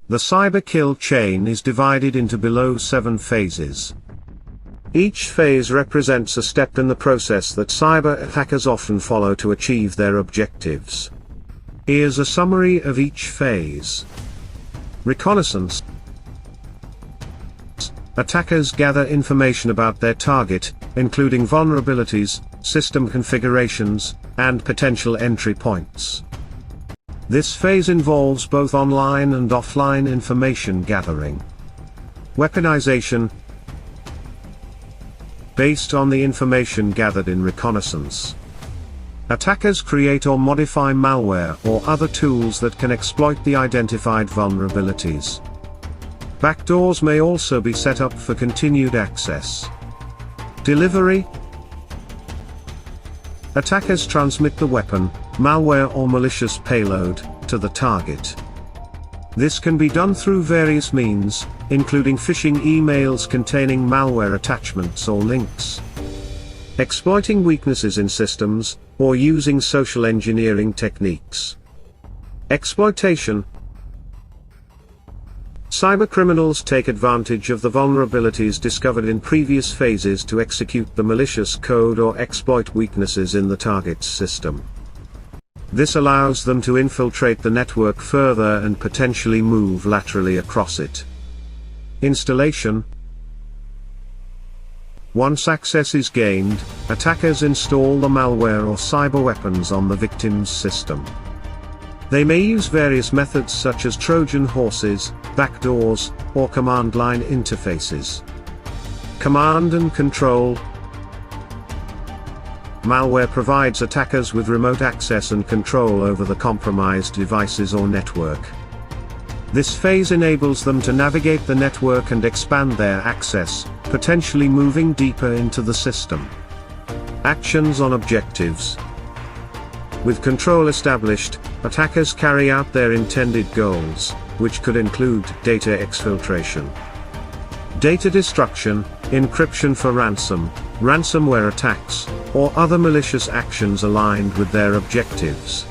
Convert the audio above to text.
The cyber kill chain is divided into below 7 phases. Each phase represents a step in the process that cyber attackers often follow to achieve their objectives. Here's a summary of each phase. Reconnaissance. Attackers gather information about their target, including vulnerabilities, system configurations, and potential entry points. This phase involves both online and offline information gathering. Weaponization. Based on the information gathered in reconnaissance, attackers create or modify malware or other tools that can exploit the identified vulnerabilities. Backdoors may also be set up for continued access. Delivery. Attackers transmit the weapon, malware or malicious payload, to the target. This can be done through various means, including phishing emails containing malware attachments or links, exploiting weaknesses in systems, or using social engineering techniques. Exploitation. Cybercriminals take advantage of the vulnerabilities discovered in previous phases to execute the malicious code or exploit weaknesses in the target's system. This allows them to infiltrate the network further and potentially move laterally across it. Installation. Once access is gained, attackers install the malware or cyber weapons on the victim's system. They may use various methods such as Trojan horses, backdoors, or command line interfaces. Command and control. Malware provides attackers with remote access and control over the compromised devices or network. This phase enables them to navigate the network and expand their access, potentially moving deeper into the system. Actions on objectives. With control established, attackers carry out their intended goals, which could include data exfiltration, data destruction, encryption for ransomware attacks, or other malicious actions aligned with their objectives.